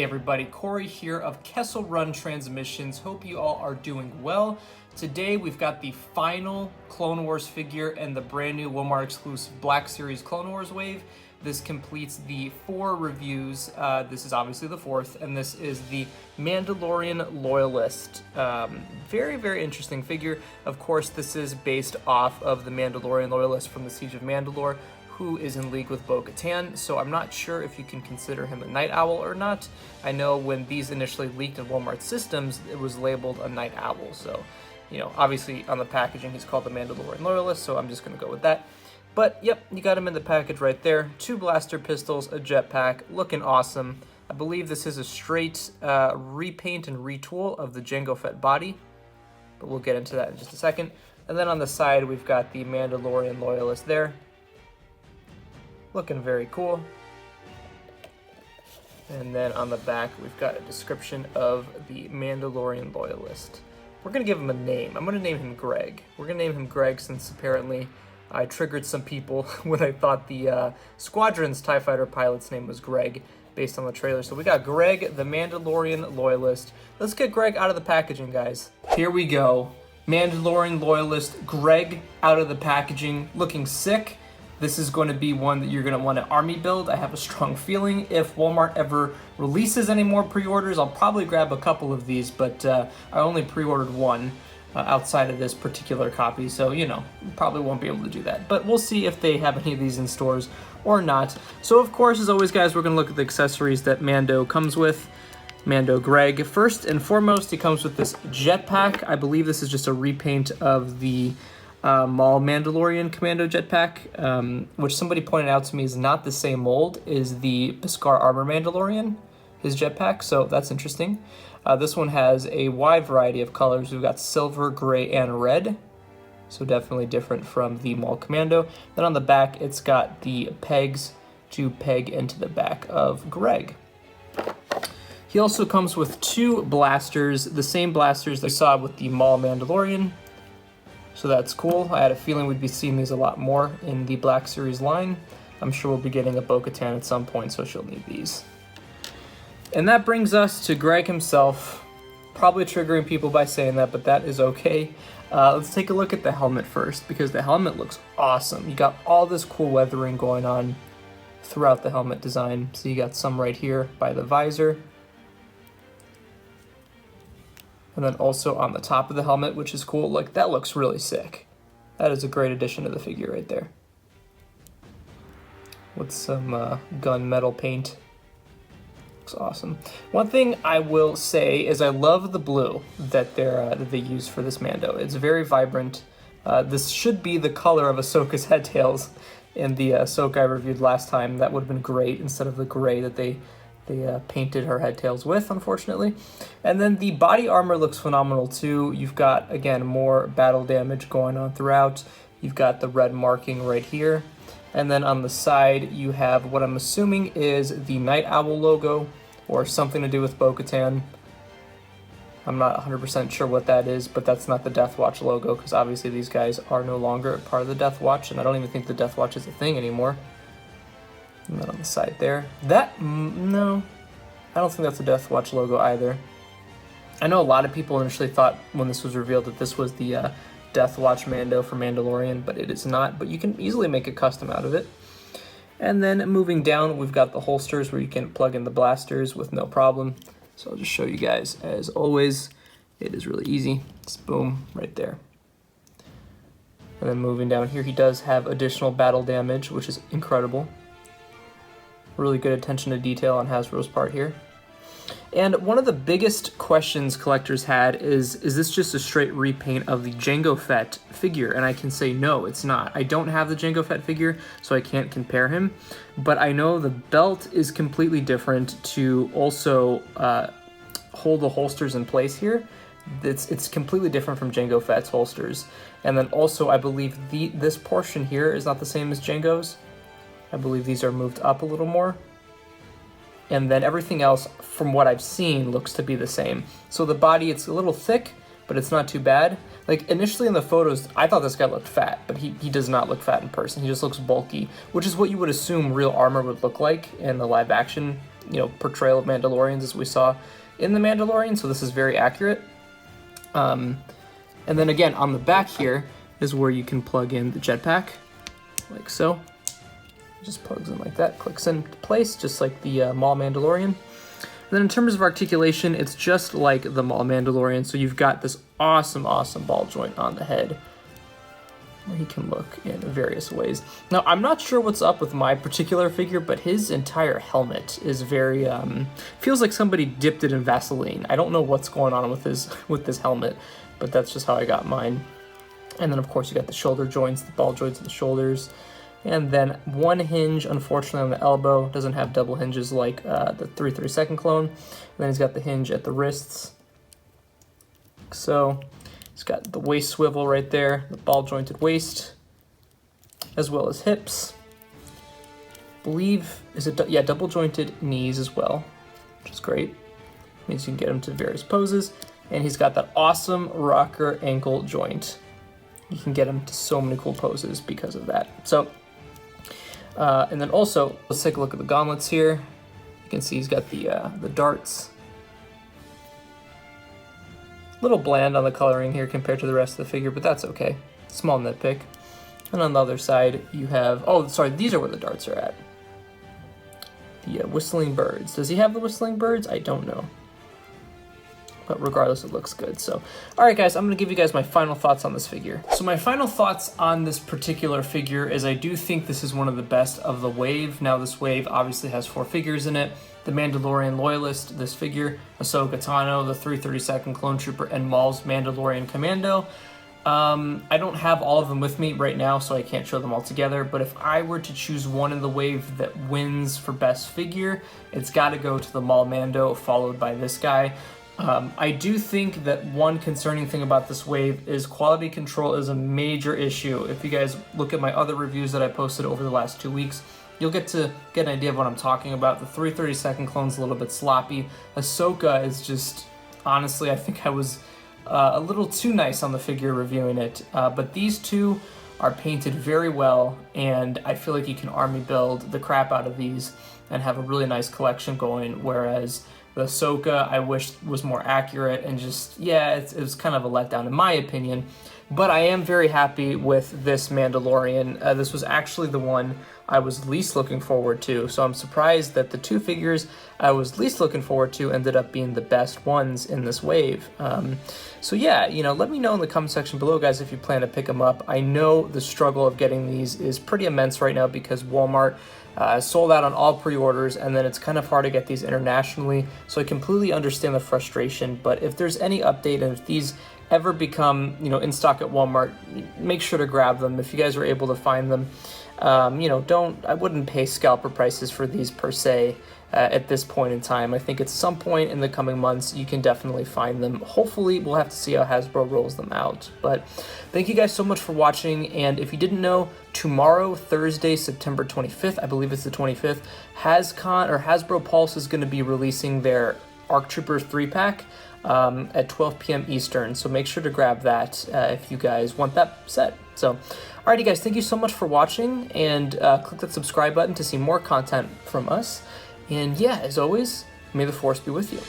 Hey everybody, Corey here of Kessel Run Transmissions. Hope you all are doing well. Today we've got the final Clone Wars figure and the brand new Walmart exclusive Black Series Clone Wars wave. This completes the 4 reviews. This is obviously the 4th, and this is the Mandalorian Loyalist. Very, very interesting figure. Of course, this is based off of the Mandalorian Loyalist from the Siege of Mandalore, who is in league with Bo-Katan, so I'm not sure if you can consider him a Night Owl or not. I know when these initially leaked in Walmart systems, it was labeled a Night Owl, so, you know, obviously on the packaging he's called the Mandalorian Loyalist, so I'm just going to go with that. But, yep, you got him in the package right there. 2 blaster pistols, a jetpack, looking awesome. I believe this is a straight repaint and retool of the Jango Fett body, but we'll get into that in just a second. And then on the side, we've got the Mandalorian Loyalist there. Looking very cool. And then on the back, we've got a description of the Mandalorian Loyalist. We're going to give him a name. I'm going to name him Greg. We're going to name him Greg since apparently I triggered some people when I thought the Squadron's TIE Fighter pilot's name was Greg based on the trailer. So we got Greg, the Mandalorian Loyalist. Let's get Greg out of the packaging, guys. Here we go. Mandalorian Loyalist, Greg out of the packaging, looking sick. This is going to be one that you're going to want to army build. I have a strong feeling if Walmart ever releases any more pre-orders, I'll probably grab a couple of these, but I only pre-ordered one outside of this particular copy, so, you know, probably won't be able to do that. But we'll see if they have any of these in stores or not. So, of course, as always, guys, we're going to look at the accessories that Mando comes with. Mando Greg. First and foremost, he comes with this jetpack. I believe this is just a repaint of the Maul Mandalorian Commando jetpack, which somebody pointed out to me is not the same mold as the Beskar Armor Mandalorian, his jetpack, so that's interesting. This one has a wide variety of colors. We've got silver, gray, and red, so definitely different from the Maul Commando. Then on the back, it's got the pegs to peg into the back of Greg. He also comes with 2 blasters, the same blasters that we saw with the Maul Mandalorian. So that's cool. I had a feeling we'd be seeing these a lot more in the Black Series line. I'm sure we'll be getting a Bo-Katan at some point, so she'll need these. And that brings us to Greg himself. Probably triggering people by saying that, but that is okay. Let's take a look at the helmet first, because the helmet looks awesome. You got all this cool weathering going on throughout the helmet design. So you got some right here by the visor. And then also on the top of the helmet, which is cool. Like, that looks really sick. That is a great addition to the figure right there. With some gunmetal paint. Looks awesome. One thing I will say is I love the blue that they use for this Mando. It's very vibrant. This should be the color of Ahsoka's head tails in the Ahsoka I reviewed last time. That would have been great instead of the gray that they painted her head tails with, unfortunately. And then the body armor looks phenomenal too. You've got, again, more battle damage going on throughout. You've got the red marking right here. And then on the side, you have what I'm assuming is the Night Owl logo or something to do with Bo-Katan. I'm not 100% sure what that is, but that's not the Death Watch logo because obviously these guys are no longer part of the Death Watch, and I don't even think the Death Watch is a thing anymore. And then on the side there. No, I don't think that's a Death Watch logo either. I know a lot of people initially thought when this was revealed that this was the Death Watch Mando for Mandalorian, but it is not, but you can easily make a custom out of it. And then moving down, we've got the holsters where you can plug in the blasters with no problem. So I'll just show you guys, as always, it is really easy. It's boom, right there. And then moving down here, he does have additional battle damage, which is incredible. Really good attention to detail on Hasbro's part here. And one of the biggest questions collectors had is this just a straight repaint of the Jango Fett figure? And I can say no, it's not. I don't have the Jango Fett figure, so I can't compare him. But I know the belt is completely different to also hold the holsters in place here. It's completely different from Jango Fett's holsters. And then also, I believe this portion here is not the same as Jango's. I believe these are moved up a little more. And then everything else, from what I've seen, looks to be the same. So the body, it's a little thick, but it's not too bad. Like, initially in the photos, I thought this guy looked fat, but he does not look fat in person. He just looks bulky, which is what you would assume real armor would look like in the live-action portrayal of Mandalorians as we saw in The Mandalorian, so this is very accurate. And then again, on the back here is where you can plug in the jetpack, like so. It just plugs in like that, clicks into place, just like the Maul Mandalorian. And then in terms of articulation, it's just like the Maul Mandalorian, so you've got this awesome ball joint on the head, where he can look in various ways. Now, I'm not sure what's up with my particular figure, but his entire helmet is very, feels like somebody dipped it in Vaseline. I don't know what's going on with this helmet, but that's just how I got mine. And then, of course, you got the shoulder joints, the ball joints of the shoulders, and then one hinge, unfortunately, on the elbow. Doesn't have double hinges like the 332nd clone. And then he's got the hinge at the wrists. So he's got the waist swivel right there, the ball jointed waist, as well as hips. Double jointed knees as well, which is great. Means you can get him to various poses. And he's got that awesome rocker ankle joint. You can get him to so many cool poses because of that. So, and then also, let's take a look at the gauntlets here. You can see he's got the darts. Little bland on the coloring here compared to the rest of the figure, but that's okay. Small nitpick. And on the other side, you have, oh, sorry, these are where the darts are at. The whistling birds. Does he have the whistling birds? I don't know. But regardless, it looks good. So, all right, guys, I'm going to give you guys my final thoughts on this figure. So my final thoughts on this particular figure is I do think this is one of the best of the wave. Now, this wave obviously has 4 figures in it. The Mandalorian Loyalist, this figure, Ahsoka Tano, the 332nd Clone Trooper, and Maul's Mandalorian Commando. I don't have all of them with me right now, so I can't show them all together, but if I were to choose one in the wave that wins for best figure, it's got to go to the Maul Mando, followed by this guy. I do think that one concerning thing about this wave is quality control is a major issue. If you guys look at my other reviews that I posted over the last 2 weeks, you'll get an idea of what I'm talking about. The 332nd clone's a little bit sloppy. Ahsoka is just, honestly, I think I was a little too nice on the figure reviewing it. But these two are painted very well, and I feel like you can army build the crap out of these and have a really nice collection going, whereas the Ahsoka, I wish was more accurate, and just, yeah, it was kind of a letdown in my opinion. But I am very happy with this Mandalorian. This was actually the one I was least looking forward to, so I'm surprised that the 2 figures I was least looking forward to ended up being the best ones in this wave. So yeah, let me know in the comment section below, guys, if you plan to pick them up. I know the struggle of getting these is pretty immense right now because Walmart sold out on all pre-orders, and then it's kind of hard to get these internationally, so I completely understand the frustration. But if there's any update, and if these ever become in stock at Walmart, make sure to grab them if you guys are able to find them. I wouldn't pay scalper prices for these per se at this point in time. I think at some point in the coming months you can definitely find them. Hopefully, we'll have to see how Hasbro rolls them out. But thank you guys so much for watching, and if you didn't know, tomorrow, Thursday, September 25th, I believe it's the 25th, Hasbro Pulse is going to be releasing their ARC Troopers 3-pack at 12 p.m. Eastern, so make sure to grab that if you guys want that set. So, alrighty guys, thank you so much for watching, and click that subscribe button to see more content from us. And yeah, as always, may the Force be with you.